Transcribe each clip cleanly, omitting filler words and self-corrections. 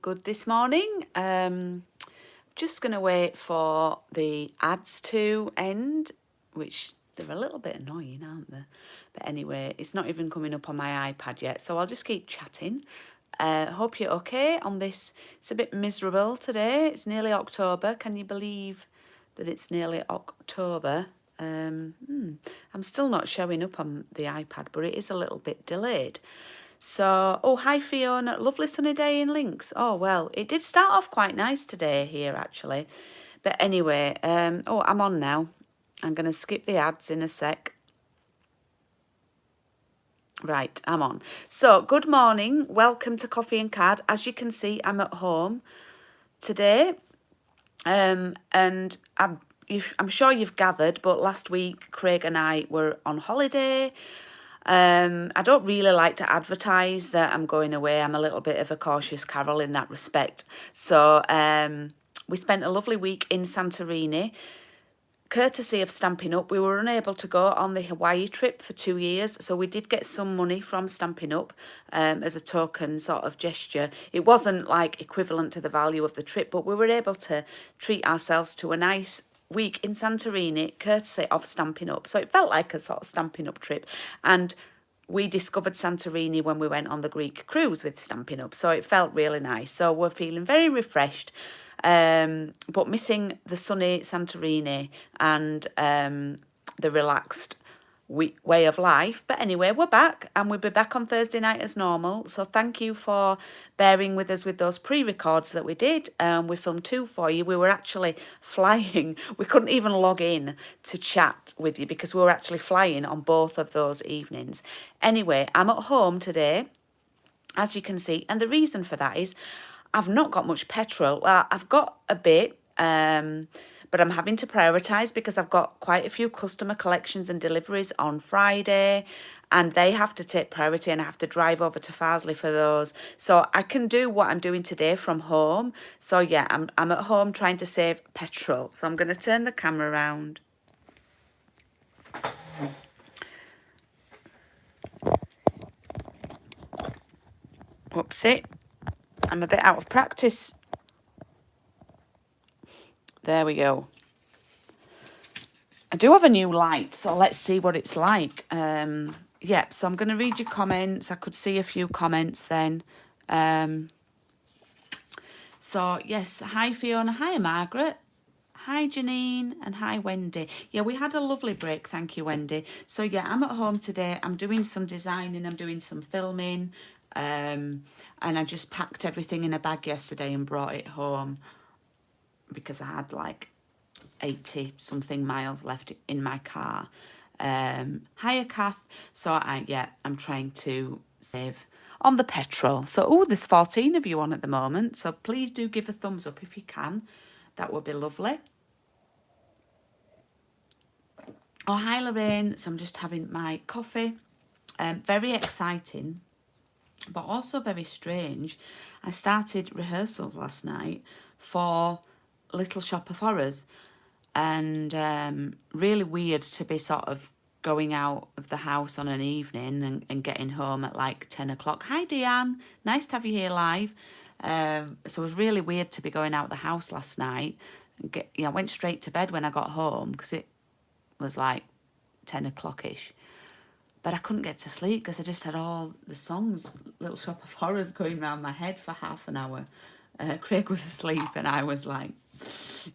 good this morning. Just going to wait for the ads to end, which they're a little bit annoying, aren't they? But anyway, it's not even coming up on my iPad yet, so I'll just keep chatting. Hope you're okay on this. It's a bit miserable today. It's nearly October. Can you believe that it's nearly October? I'm still not showing up on the iPad, but it is a little bit delayed. So, oh, hi Fiona, lovely sunny day in Links. Oh, well, it did start off quite nice today here, actually. But anyway, oh, I'm on now. I'm going to skip the ads in a sec. Right, I'm on. So, good morning. Welcome to Coffee and Card. As you can see, I'm at home today. And I'm sure you've gathered, but last week, Craig and I were on holiday. I don't really like to advertise that I'm going away. I'm a little bit of a cautious Carol in that respect. So we spent a lovely week in Santorini. Courtesy of Stampin Up, we were unable to go on the Hawaii trip for 2 years, so we did get some money from Stampin Up as a token sort of gesture. It wasn't like equivalent to the value of the trip, but we were able to treat ourselves to a nice week in Santorini, courtesy of Stampin Up. So it felt like a sort of Stampin Up trip. And we discovered Santorini when we went on the Greek cruise with Stampin Up. So it felt really nice. So we're feeling very refreshed, but missing the sunny Santorini and the relaxed way of life. But anyway, we're back and we'll be back on Thursday night as normal. So thank you for bearing with us with those pre-records that we did. We filmed 2 for you. We were actually flying. We couldn't even log in to chat with you because we were actually flying on both of those evenings. Anyway, I'm at home today, as you can see. And the reason for that is I've not got much petrol. Well, I've got a bit, but I'm having to prioritise because I've got quite a few customer collections and deliveries on Friday, and they have to take priority, and I have to drive over to Farsley for those. So I can do what I'm doing today from home. So yeah, I'm at home trying to save petrol. So I'm going to turn the camera around. Whoopsie. I'm a bit out of practice. There we go. I do have a new light, so let's see what it's like. Yeah, so I'm going to read your comments. I could see a few comments then. So, yes, hi Fiona, hi Margaret, hi Janine, and hi Wendy. Yeah, we had a lovely break, thank you, Wendy. So, yeah, I'm at home today. I'm doing some designing, I'm doing some filming, and I just packed everything in a bag yesterday and brought it home because I had like 80 something miles left in my car. Hiya Kath. So I'm trying to save on the petrol. So there's 14 of you on at the moment, so please do give a thumbs up if you can. That would be lovely. Oh, hi Lorraine. So I'm just having my coffee. Very exciting, but also very strange. I started rehearsal last night for Little Shop of Horrors, and really weird to be sort of going out of the house on an evening and getting home at like 10 o'clock. Hi Deanne, nice to have you here live. So it was really weird to be going out the house last night and I went straight to bed when I got home because it was like 10 o'clock-ish. But I couldn't get to sleep because I just had all the songs, Little Shop of Horrors, going around my head for half an hour. Craig was asleep and I was like,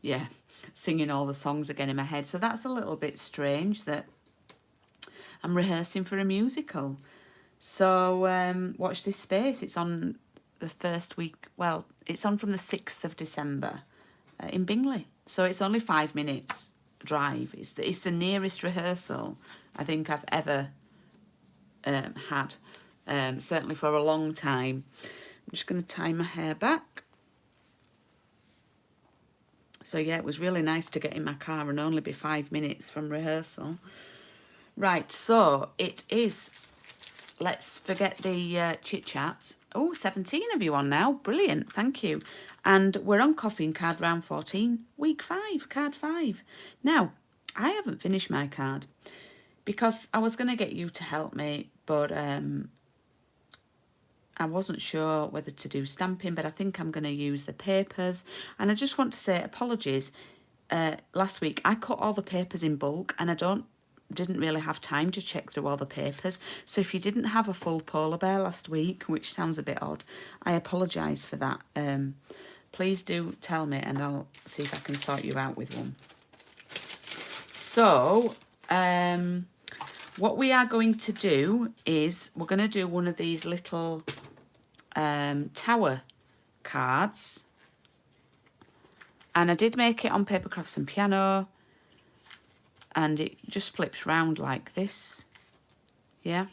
yeah, singing all the songs again in my head. So that's a little bit strange that I'm rehearsing for a musical. So watch this space. It's on the first week. Well, it's on from the 6th of December in Bingley. So it's only 5 minutes drive. It's the nearest rehearsal I think I've ever had, certainly for a long time. I'm just going to tie my hair back. So yeah, it was really nice to get in my car and only be 5 minutes from rehearsal. Right, so it is, let's forget the chit-chat. Oh, 17 of you on now. Brilliant, thank you. And we're on Coffee and Card round 14, week 5, card 5. Now, I haven't finished my card because I was going to get you to help me, but I I wasn't sure whether to do stamping, but I think I'm going to use the papers. And I just want to say apologies. Last week I cut all the papers in bulk, and I didn't really have time to check through all the papers. So if you didn't have a full polar bear last week, which sounds a bit odd, I apologise for that. Please do tell me, and I'll see if I can sort you out with one. So what we are going to do is we're going to do one of these little tower cards, and I did make it on Paper Crafts and Piano, and it just flips round like this, yeah,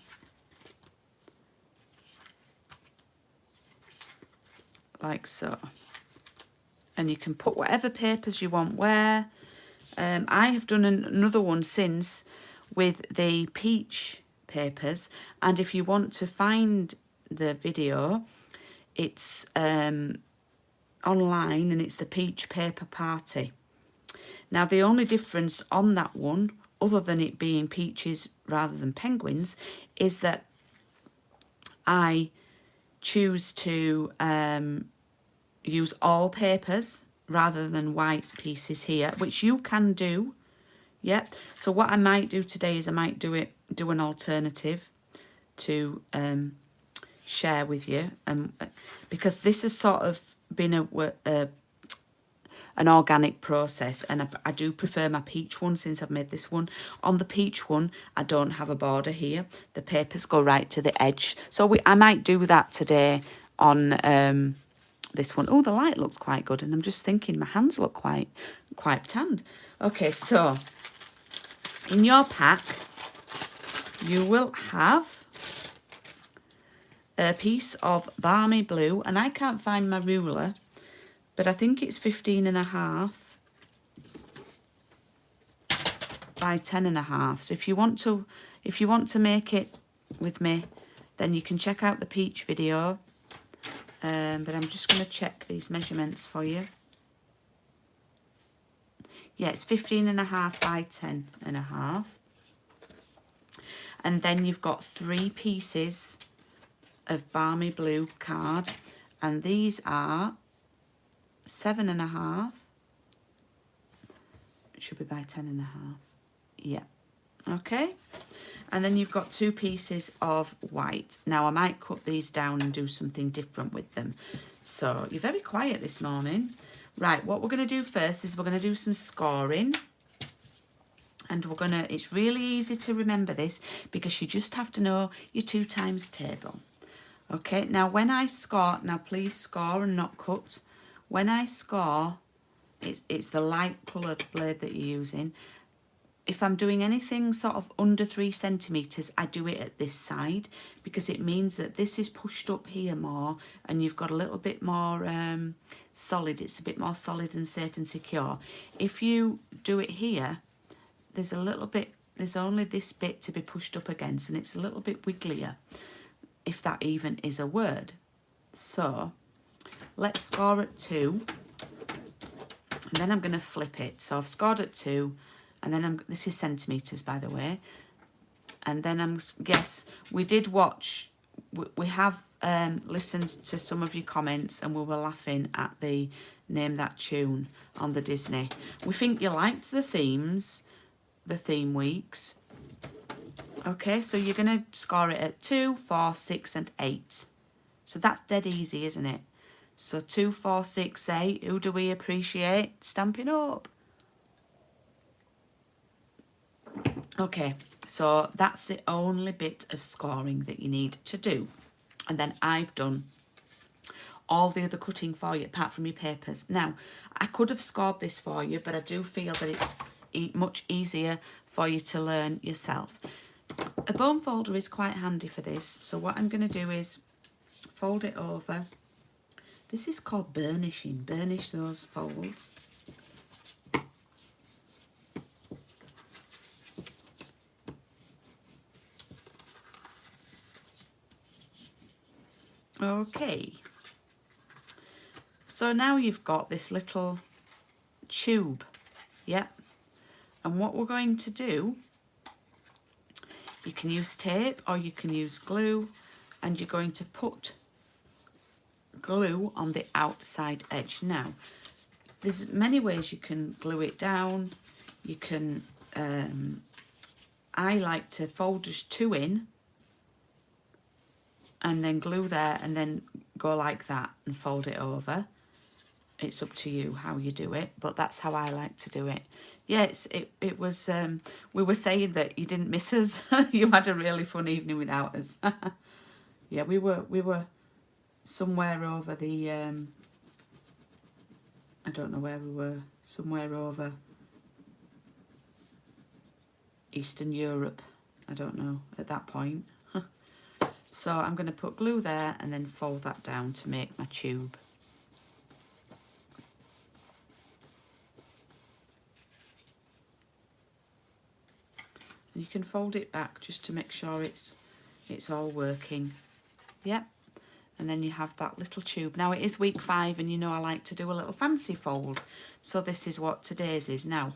like so, and you can put whatever papers you want where. I have done another one since with the peach papers, and if you want to find the video, it's online, and it's the peach paper party. Now the only difference on that one, other than it being peaches rather than penguins, is that I choose to use all papers rather than white pieces here, which you can do. Yeah, so what I might do today is I might do an alternative to share with you, because this has sort of been an organic process, and I do prefer my peach one since I've made this one. On the peach one, I don't have a border here. The papers go right to the edge. So I might do that today on this one. Oh, the light looks quite good, and I'm just thinking my hands look quite tanned. Okay, so in your pack, you will have a piece of balmy blue, and I can't find my ruler, but I think it's 15.5 by 10.5. So if you want to make it with me, then you can check out the peach video. But I'm just going to check these measurements for you. Yeah, it's 15.5 by 10.5. And then you've got 3 pieces of balmy blue card, and these are 7.5. It should be by 10.5. Yeah. Okay. And then you've got 2 pieces of white. Now I might cut these down and do something different with them. So you're very quiet this morning. Right, what we're going to do first is we're going to do some scoring. And it's really easy to remember this, because you just have to know your 2 times table. Okay, now when I score, now please score and not cut. When I score, it's the light coloured blade that you're using. If I'm doing anything sort of under 3 centimetres, I do it at this side, because it means that this is pushed up here more, and you've got a little bit more solid. It's a bit more solid and safe and secure. If you do it here, there's only this bit to be pushed up against, and it's a little bit wigglier, if that even is a word. So let's score at 2, and then I'm going to flip it. So I've scored at 2, and then this is centimetres, by the way. And then yes, we did watch, we have listened to some of your comments, and we were laughing at the Name That Tune on the Disney. We think you liked the themes, the theme weeks. Okay, so you're going to score it at 2, 4, 6 and 8. So that's dead easy, isn't it? So 2, 4, 6, 8. Who do we appreciate? Stampin' Up. Okay, so that's the only bit of scoring that you need to do. And then I've done all the other cutting for you, apart from your papers. Now, I could have scored this for you, but I do feel that it's much easier for you to learn yourself. A bone folder is quite handy for this. So what I'm going to do is fold it over. This is called burnishing. Burnish those folds. Okay. So now you've got this little tube. Yep. And what we're going to do, you can use tape or you can use glue, and you're going to put glue on the outside edge. Now, there's many ways you can glue it down. You can, I like to fold just 2 in and then glue there and then go like that and fold it over. It's up to you how you do it, but that's how I like to do it. Yeah, it was, we were saying that you didn't miss us. You had a really fun evening without us. Yeah, we were somewhere over the, I don't know where we were, somewhere over Eastern Europe. I don't know at that point. So I'm going to put glue there and then fold that down to make my tube. And you can fold it back just to make sure it's all working. Yep. And then you have that little tube. Now it is week 5 and you know I like to do a little fancy fold. So this is what today's is. Now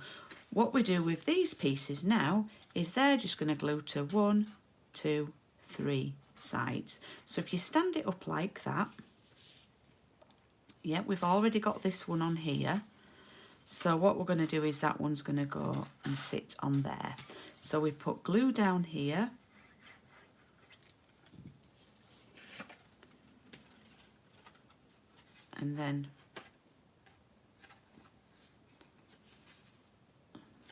what we do with these pieces now is they're just going to glue to 1, 2, 3 sides. So if you stand it up like that, yeah, we've already got this one on here. So what we're going to do is that one's going to go and sit on there. So we put glue down here. And then,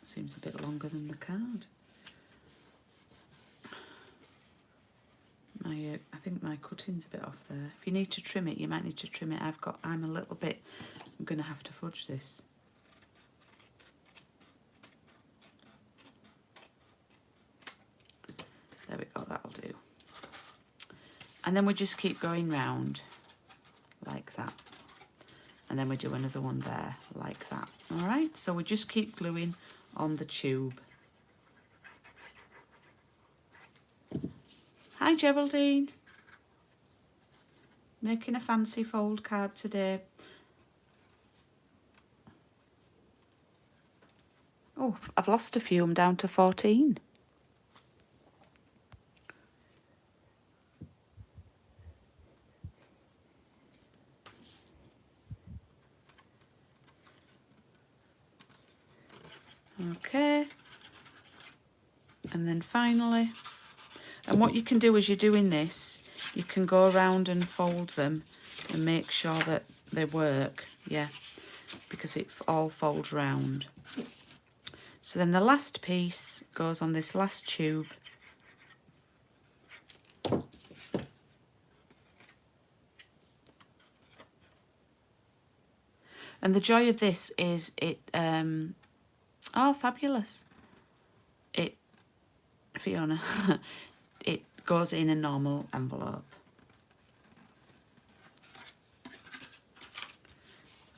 seems a bit longer than the card. I think my cutting's a bit off there. If you need to trim it, you might need to trim it. I'm a little bit, I'm going to have to fudge this. There we go, that'll do. And then we just keep going round like that. And then we do another one there like that. All right, so we just keep gluing on the tube. Hi Geraldine. Making a fancy fold card today. Oh, I've lost a few. I'm down to 14. Okay. And then finally, and what you can do as you're doing this, you can go around and fold them and make sure that they work, yeah, because it all folds round. So then the last piece goes on this last tube. And the joy of this is it, oh, fabulous. Fiona, it goes in a normal envelope.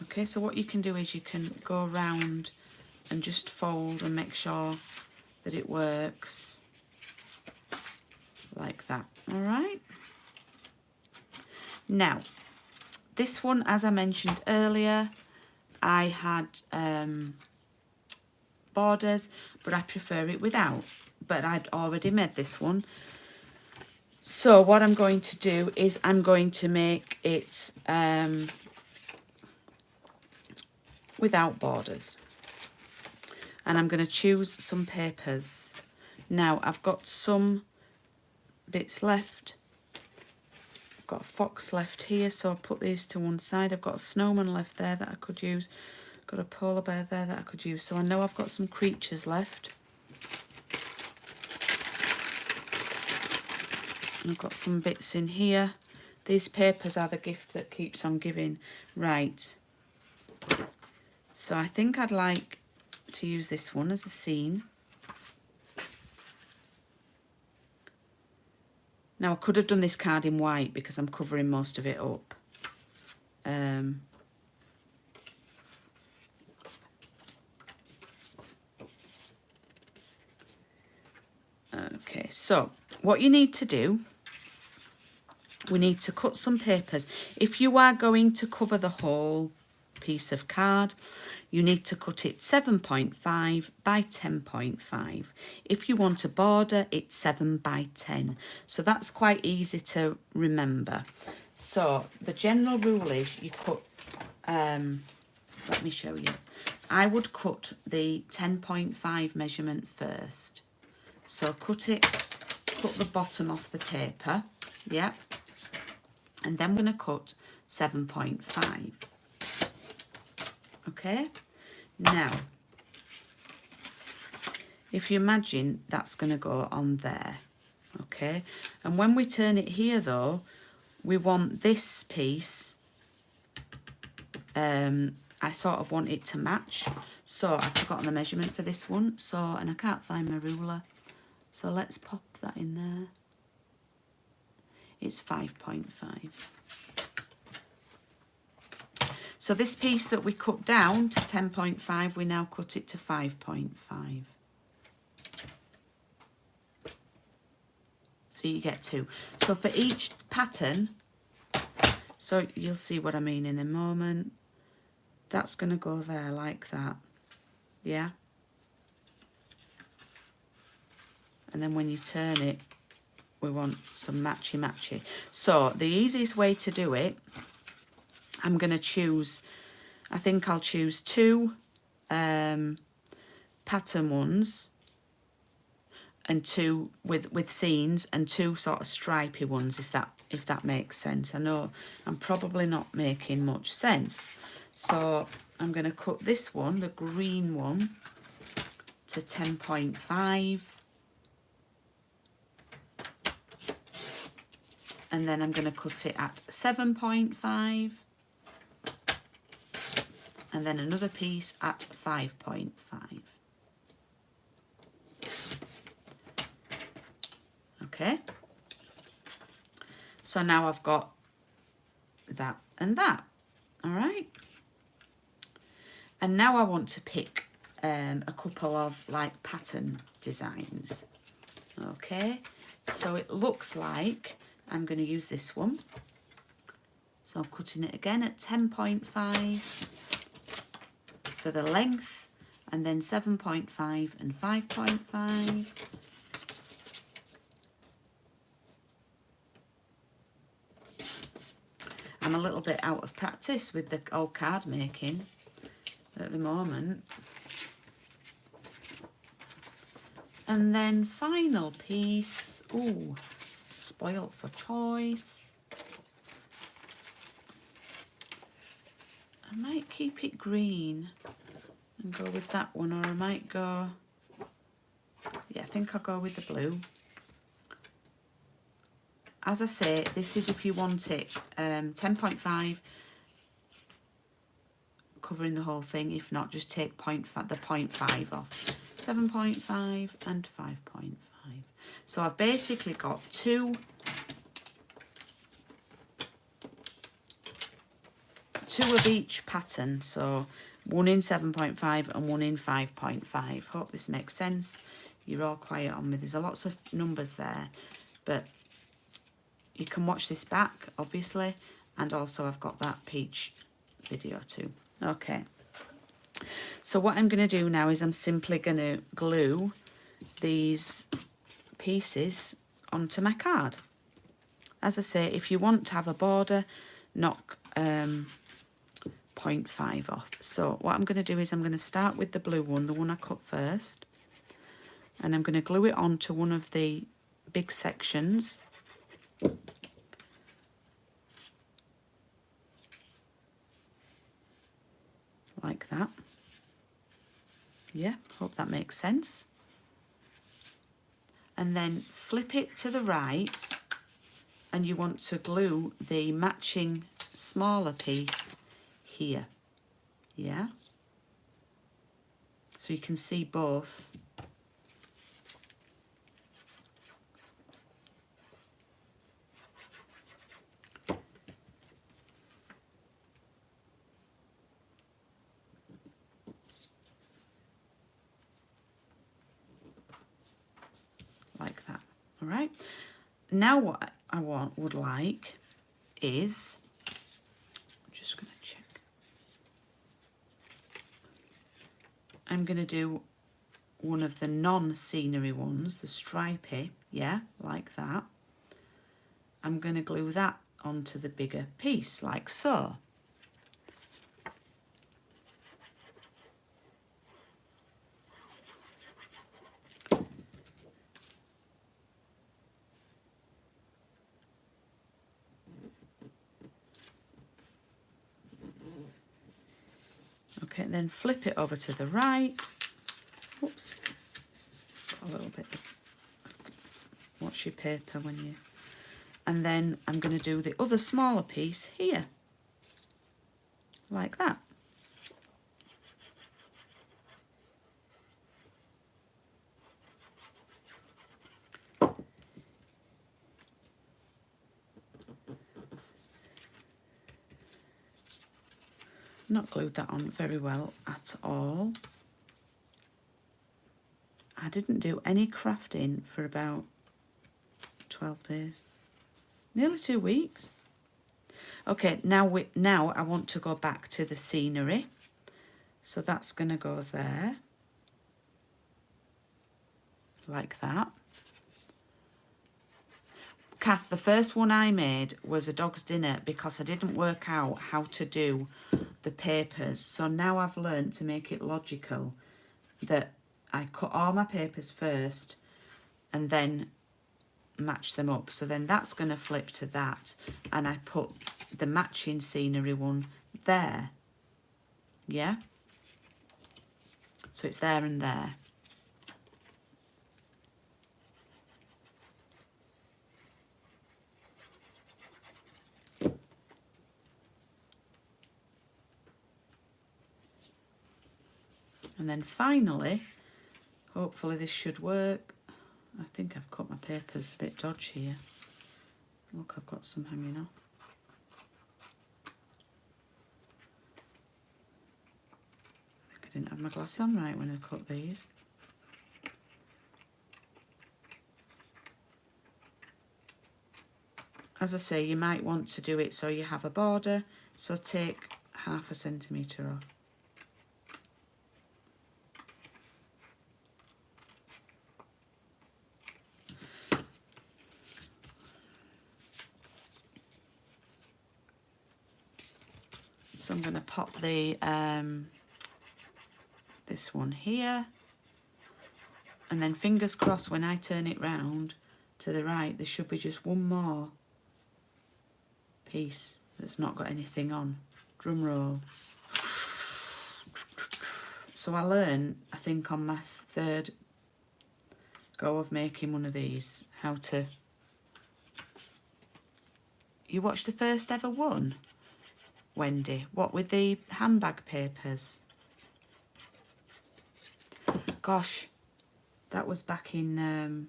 Okay, so what you can do is you can go around and just fold and make sure that it works like that. All right. Now, this one, as I mentioned earlier, I had borders, but I prefer it without. But I'd already made this one. So what I'm going to do is I'm going to make it without borders. And I'm going to choose some papers. Now I've got some bits left. I've got a fox left here, so I'll put these to one side. I've got a snowman left there that I could use. Got a polar bear there that I could use. So I know I've got some creatures left. And I've got some bits in here. These papers are the gift that keeps on giving. Right. So I think I'd like to use this one as a scene. Now I could have done this card in white because I'm covering most of it up. Okay, so what you need to do, we need to cut some papers. If you are going to cover the whole piece of card, you need to cut it 7.5 by 10.5. If you want a border, it's 7 by 10. So that's quite easy to remember. So the general rule is you cut, let me show you. I would cut the 10.5 measurement first. So cut the bottom off the paper, yeah. And then we're going to cut 7.5. Okay, now, if you imagine that's going to go on there, okay. And when we turn it here though, we want this piece, I sort of want it to match. So I've forgotten the measurement for this one, so, and I can't find my ruler. So let's pop that in there. It's 5.5. So this piece that we cut down to 10.5, we now cut it to 5.5. So you get 2. So for each pattern, so you'll see what I mean in a moment, that's going to go there like that, yeah? And then when you turn it, we want some matchy-matchy. So the easiest way to do it, I'm going to choose, I think I'll choose 2 pattern ones and 2 with scenes and 2 sort of stripy ones, if that makes sense. I know I'm probably not making much sense. So I'm going to cut this one, the green one, to 10.5. And then I'm going to cut it at 7.5. And then another piece at 5.5. Okay. So now I've got that and that. All right. And now I want to pick a couple of like pattern designs. Okay. So it looks like I'm going to use this one. So I'm cutting it again at 10.5 for the length, and then 7.5 and 5.5. I'm a little bit out of practice with the old card making at the moment. And then final piece, ooh, spoilt for choice. I might keep it green and go with that one, or I might go, yeah, I think I'll go with the blue. As I say, this is if you want it 10.5 covering the whole thing. If not, just take the 0.5 off. 7.5 and 5.5. So I've basically got two of each pattern, so one in 7.5 and one in 5.5. Hope this makes sense. You're all quiet on me. There's a lots of numbers there, but you can watch this back, obviously, and also I've got that peach video too. Okay. So what I'm going to do now is I'm simply going to glue these pieces onto my card. As I say, if you want to have a border, knock 0.5 off. So what I'm going to do is I'm going to start with the blue one, the one I cut first, and I'm going to glue it onto one of the big sections. Like that. Yeah, hope that makes sense. And then flip it to the right, and you want to glue the matching smaller piece here. Yeah. So you can see both. Like that. All right. Now what I would like is, I'm just going to check. I'm going to do one of the non-scenery ones, the stripy, yeah, like that. I'm going to glue that onto the bigger piece, like so. Okay, then flip it over to the right. Whoops, a little bit. Watch your paper when you... And then I'm going to do the other smaller piece here, like that. Not glued that on very well at all. I didn't do any crafting for about 12 days. Nearly 2 weeks. Okay, now I want to go back to the scenery. So that's going to go there. Like that. Kath, the first one I made was a dog's dinner because I didn't work out how to do the papers. So now I've learned to make it logical that I cut all my papers first and then match them up. So then that's going to flip to that, and I put the matching scenery one there. Yeah? So it's there and there. And then finally, hopefully this should work. I think I've cut my papers a bit dodgy here. Look, I've got some hanging off. I didn't have my glasses on right when I cut these. As I say, you might want to do it so you have a border. So take 1/2 centimetre off. So I'm going to pop the this one here, and then fingers crossed when I turn it round to the right there should be just one more piece that's not got anything on. Drum roll. So I learned, I think on my 3rd go of making one of these, how to... You watched the first ever one, Wendy? What, with the handbag papers? Gosh, that was back in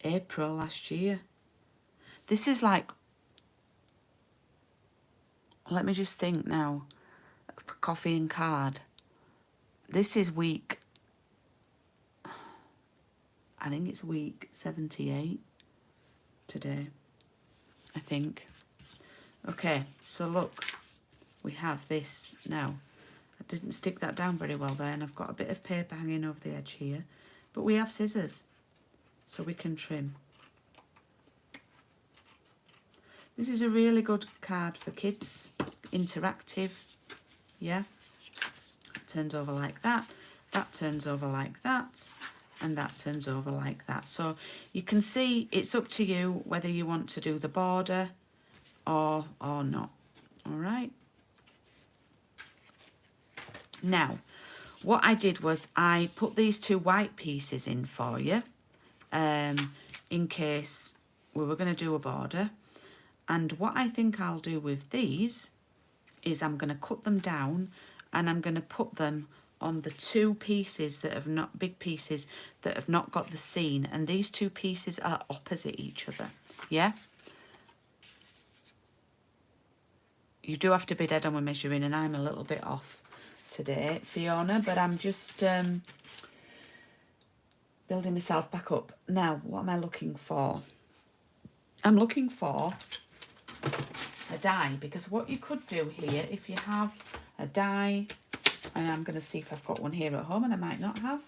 April last year. This is like... Let me just think now. For coffee and card. This is week... I think it's week 78 today. I think. Okay, so look. We have this now. I didn't stick that down very well there, and I've got a bit of paper hanging over the edge here. But we have scissors, so we can trim. This is a really good card for kids. Interactive. Yeah. It turns over like that. That turns over like that. And that turns over like that. So you can see it's up to you whether you want to do the border or not. All right. Now, what I did was I put these 2 white pieces in for you in case we were going to do a border. And what I think I'll do with these is I'm going to cut them down and I'm going to put them on the 2 pieces that have not, big pieces that have not got the seam, and these 2 pieces are opposite each other. Yeah. You do have to be dead on with measuring, and I'm a little bit off today, Fiona, but I'm just building myself back up. Now, what am I looking for? I'm looking for a die, because what you could do here, if you have a die, and I'm going to see if I've got one here at home, and I might not have,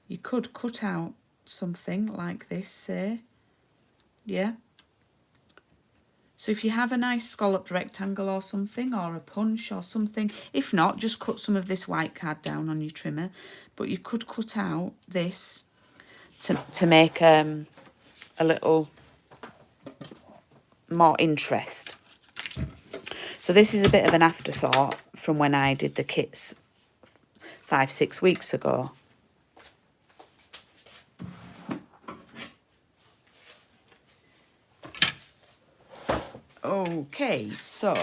you could cut out something like this, say, Yeah. So if you have a nice scalloped rectangle or something, or a punch or something, if not, just cut some of this white card down on your trimmer. But you could cut out this to make a little more interest. So this is a bit of an afterthought from when I did the kits 5-6 weeks ago. Okay, so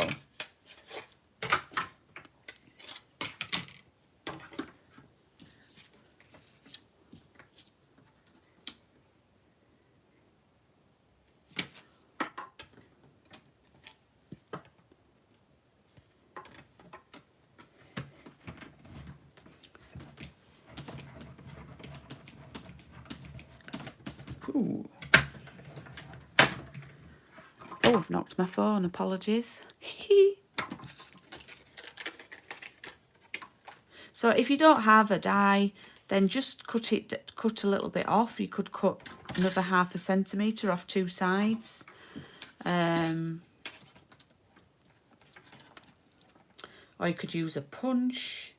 ooh. Oh, I've knocked my phone, apologies. So if you don't have a die, then just cut a little bit off. You could cut another 1/2 centimetre off 2 sides. Or you could use a punch.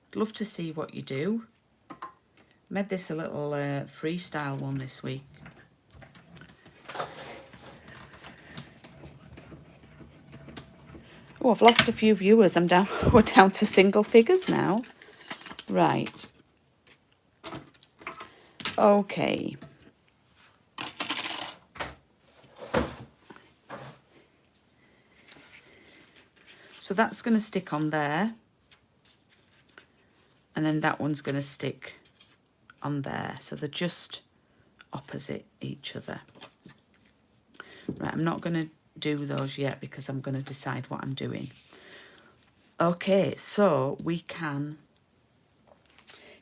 I'd love to see what you do. Made this a little freestyle one this week. Oh, I've lost a few viewers. We're down to single figures now. Right. Okay. So that's going to stick on there. And then that one's going to stick on there. So they're just opposite each other. Right, I'm not going to do those yet because I'm going to decide what I'm doing. Okay, so we can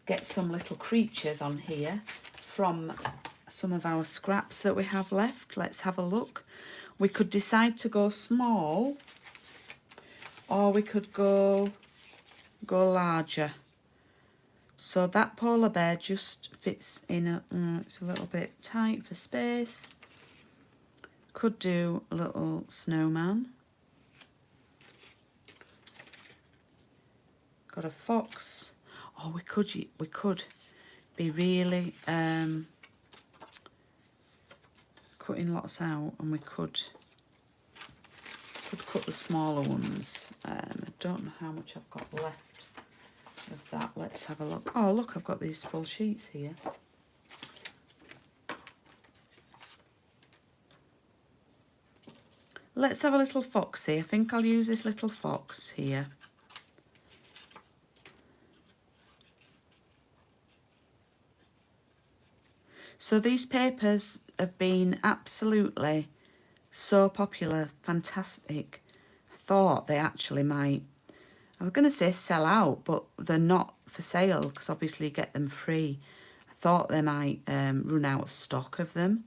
get some little creatures on here from some of our scraps that we have left. Let's have a look. We could decide to go small, or we could go larger. So that polar bear just fits in it's a little bit tight for space. Could do a little snowman. Got a fox. Oh, we could be really cutting lots out, and we could cut the smaller ones. I don't know how much I've got left of that. Let's have a look. Oh, look, I've got these full sheets here. Let's have a little foxy. I think I'll use this little fox here. So these papers have been absolutely so popular, fantastic. I thought they actually might, I was going to say sell out, but they're not for sale because obviously you get them free. I thought they might run out of stock of them,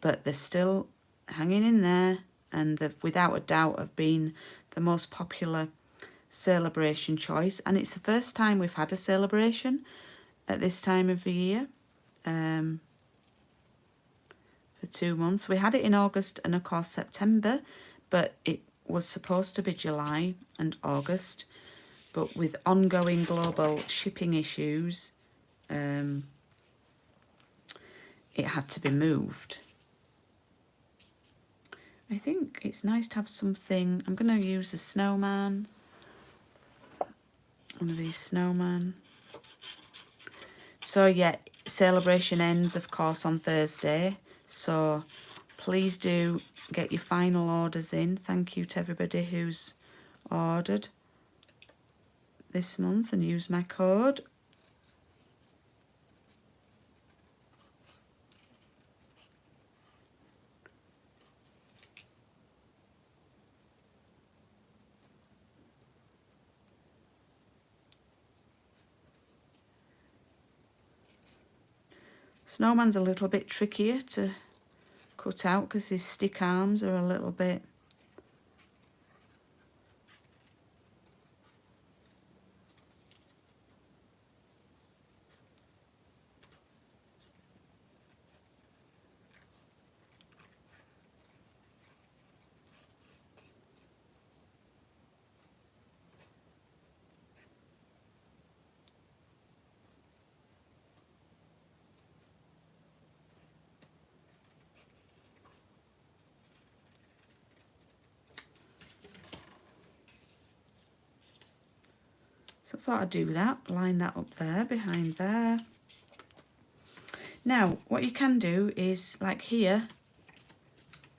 but they're still hanging in there, and they've without a doubt have been the most popular celebration choice. And it's the first time we've had a celebration at this time of the year. For 2 months. We had it in August and of course September, but it was supposed to be July and August, but with ongoing global shipping issues, it had to be moved. I think it's nice to have something. I'm going to use a snowman, one of these snowman. So yeah, celebration ends of course on Thursday, so please do get your final orders in. Thank you to everybody who's ordered this month and used my code. Snowman's a little bit trickier to cut out because his stick arms are a little bit thought I'd do that. Line that up there, behind there. Now, what you can do is, like here,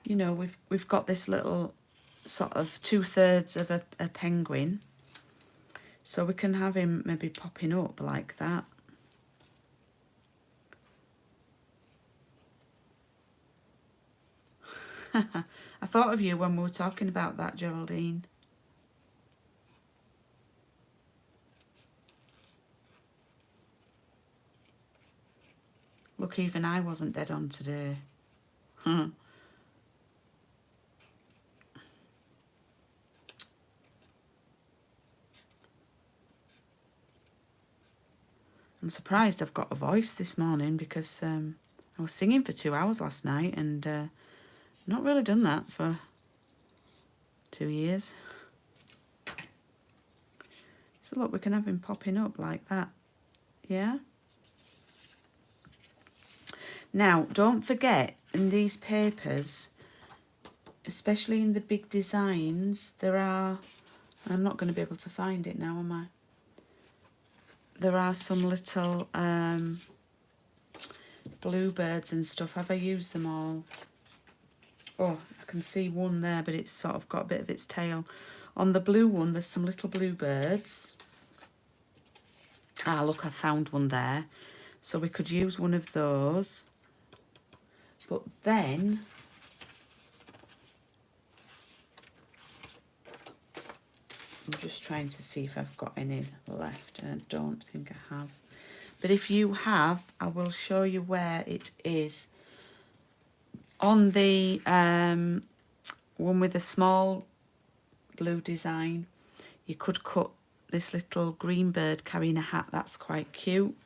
you know, we've got this little sort of 2/3 of a penguin. So we can have him maybe popping up like that. I thought of you when we were talking about that, Geraldine. Look, even I wasn't dead on today. I'm surprised I've got a voice this morning because I was singing for 2 hours last night and not really done that for 2 years. So look, we can have him popping up like that. Yeah? Now, don't forget, in these papers, especially in the big designs, there are... I'm not going to be able to find it now, am I? There are some little bluebirds and stuff. Have I used them all? Oh, I can see one there, but it's sort of got a bit of its tail. On the blue one, there's some little bluebirds. Ah, look, I found one there. So we could use one of those. But then... I'm just trying to see if I've got any left, and I don't think I have. But if you have, I will show you where it is. On the one with a small blue design, you could cut this little green bird carrying a hat. That's quite cute.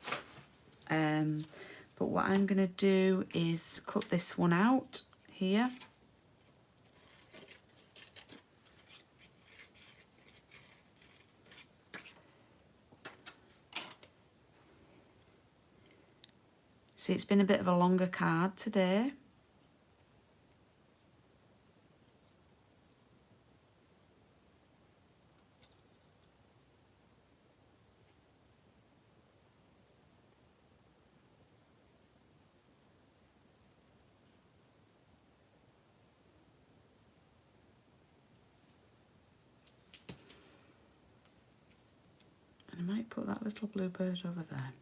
But what I'm going to do is cut this one out here. See, it's been a bit of a longer card today. And I might put that little blue bird over there.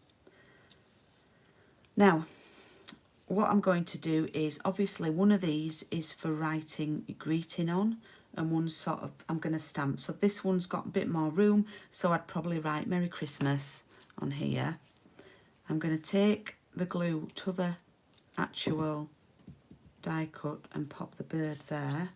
Now, what I'm going to do is, obviously one of these is for writing greeting on, and one sort of, I'm going to stamp. So this one's got a bit more room, so I'd probably write Merry Christmas on here. I'm going to take the glue to the actual die cut and pop the bird there.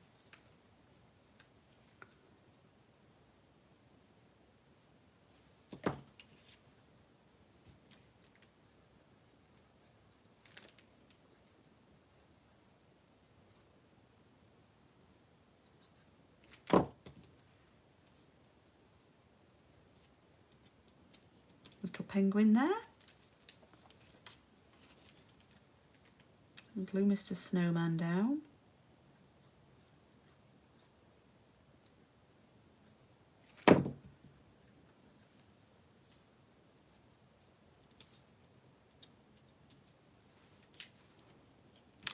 Little penguin there. And glue Mr. Snowman down.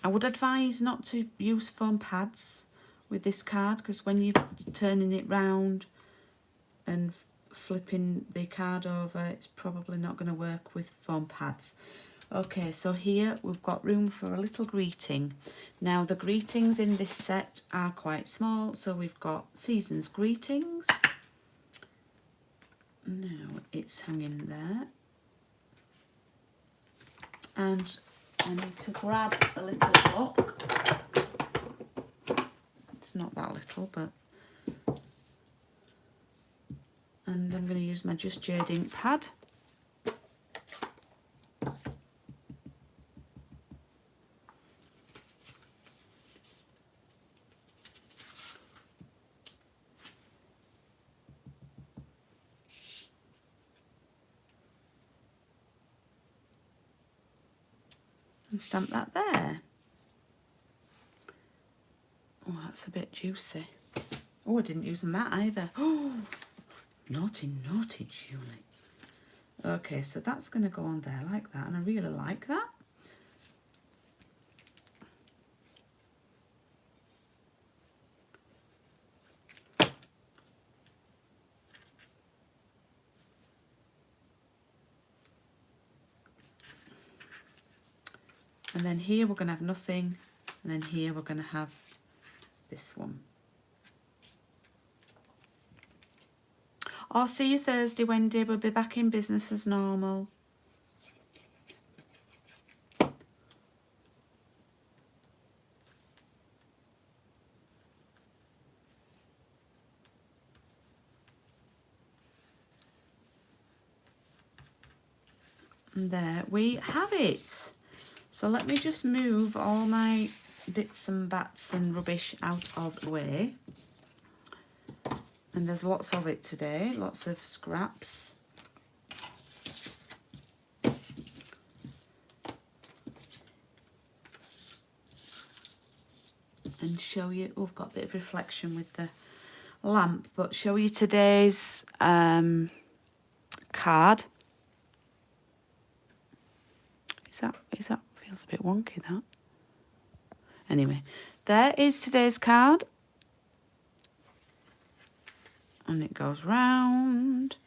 I would advise not to use foam pads with this card, because when you're turning it round and flipping the card over, it's probably not going to work with foam pads. Okay, so here we've got room for a little greeting. Now the greetings in this set are quite small, so we've got Season's Greetings. Now it's hanging there. And I need to grab a little block. It's not that little, but... And I'm going to use my Just Jade ink pad. And stamp that there. Oh, that's a bit juicy. Oh, I didn't use the mat either. Oh, Naughty, naughty Julie. Okay, so that's going to go on there like that, and I really like that. And then here we're going to have nothing, and then here we're going to have this one. I'll see you Thursday, Wendy. We'll be back in business as normal. And there we have it. So let me just move all my bits and bats and rubbish out of the way. And there's lots of it today, lots of scraps. And show you, oh, I've got a bit of reflection with the lamp, but show you today's card. Is that feels a bit wonky, that. Anyway, there is today's card. And it goes round,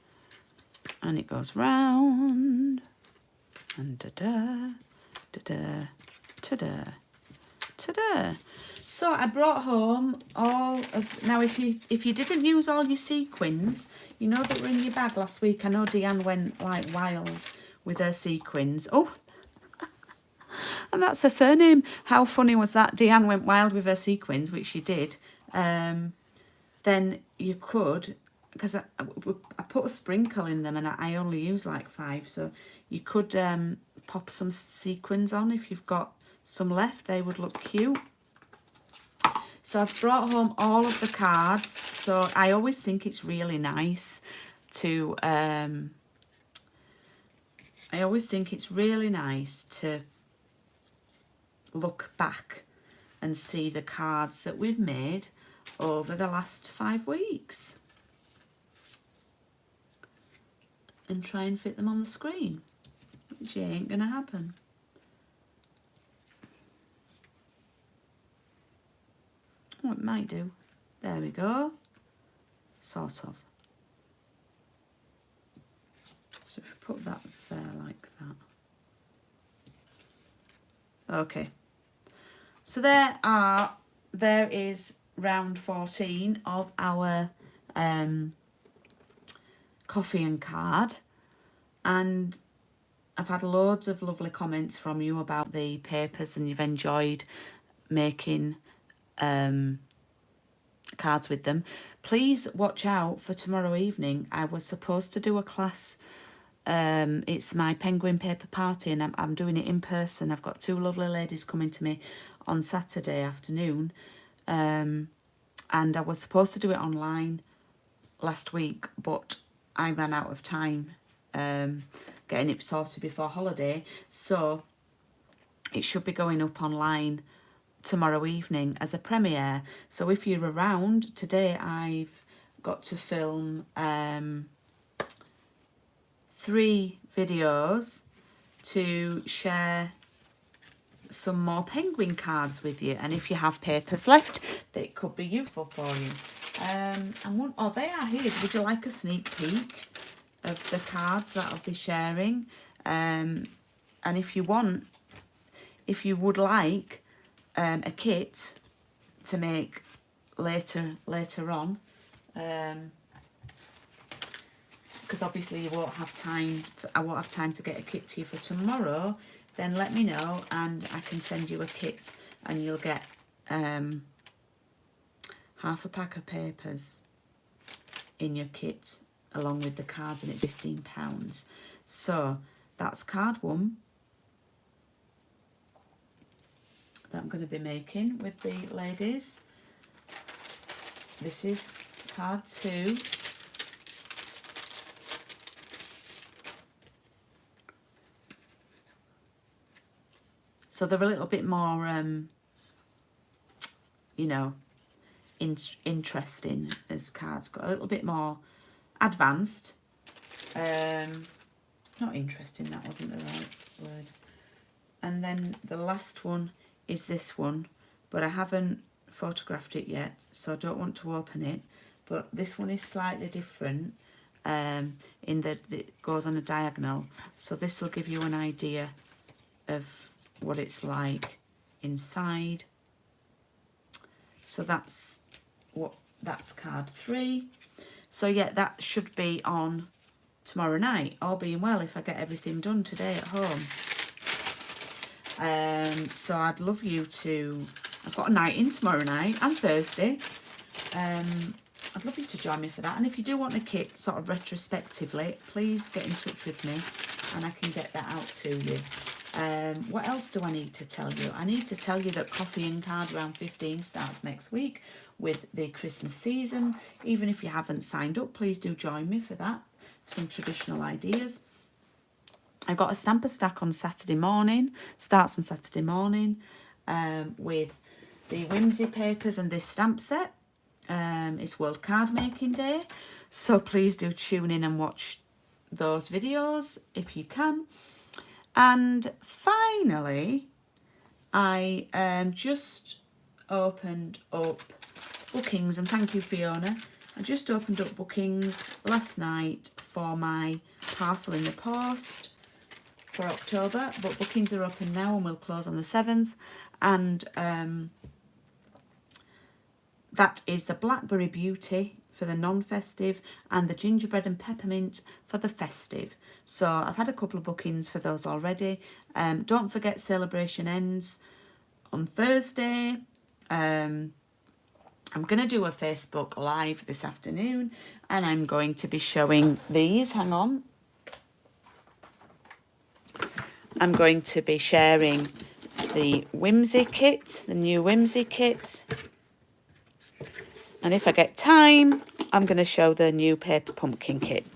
and it goes round, and da-da, da-da, ta-da, ta-da. So I brought home all of, now if you didn't use all your sequins, you know that were in your bag last week. I know Deanne went like wild with her sequins. Oh, and that's her surname. How funny was that? Deanne went wild with her sequins, which she did. Then you could, because I put a sprinkle in them and I only use like 5, so you could pop some sequins on if you've got some left. They would look cute. So I've brought home all of the cards. So I always think it's really nice to, look back and see the cards that we've made over the last 5 weeks and try and fit them on the screen, which ain't gonna happen. Oh, it might do. There we go. Sort of. So if we put that there like that. Okay. So there is round 14 of our coffee and card, and I've had loads of lovely comments from you about the papers, and you've enjoyed making cards with them. Please watch out for tomorrow evening. I was supposed to do a class. It's my penguin paper party, and I'm doing it in person. I've got 2 lovely ladies coming to me on Saturday afternoon, and I was supposed to do it online last week, but I ran out of time getting it sorted before holiday, so it should be going up online tomorrow evening as a premiere. So if you're around today, I've got to film 3 videos to share some more penguin cards with you, and if you have papers left, they could be useful for you. Oh, they are here. Would you like a sneak peek of the cards that I'll be sharing? And if you would like a kit to make later on, because obviously I won't have time to get a kit to you for tomorrow, then let me know and I can send you a kit, and you'll get half a pack of papers in your kit along with the cards, and it's £15. So that's card 1 that I'm going to be making with the ladies. This is card 2. So they're a little bit more, you know, interesting as cards. Got a little bit more advanced. Not interesting, that wasn't the right word. And then the last one is this one, but I haven't photographed it yet, so I don't want to open it. But this one is slightly different in that it goes on a diagonal, so this will give you an idea of what it's like inside. So that's card 3. So yeah, that should be on tomorrow night, all being well, if I get everything done today at home. So I'd love you to, I've got a night in tomorrow night and Thursday. I'd love you to join me for that. And if you do want a kit sort of retrospectively, please get in touch with me and I can get that out to you. What else do I need to tell you? I need to tell you that Coffee and Card Round 15 starts next week with the Christmas season. Even if you haven't signed up, please do join me for that, some traditional ideas. I've got a stamper stack on Saturday morning, starts on Saturday morning, with the whimsy papers and this stamp set. It's World Card Making Day, so please do tune in and watch those videos if you can. And finally, I just opened up bookings, and thank you, Fiona. I just opened up bookings last night for my parcel in the post for October, but bookings are open now and will close on the 7th. And that is the Blackberry Beauty for the non-festive and the Gingerbread and Peppermint for the festive. So I've had a couple of bookings for those already. Don't forget celebration ends on Thursday. I'm going to do a Facebook Live this afternoon and I'm going to be showing these. Hang on. I'm going to be sharing the Whimsy kit, the new Whimsy kit. And if I get time, I'm going to show the new Paper Pumpkin kit.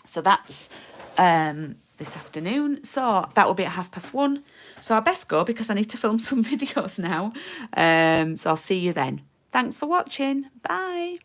So that's this afternoon. So that will be at 1:30. So I best go because I need to film some videos now. So I'll see you then. Thanks for watching. Bye.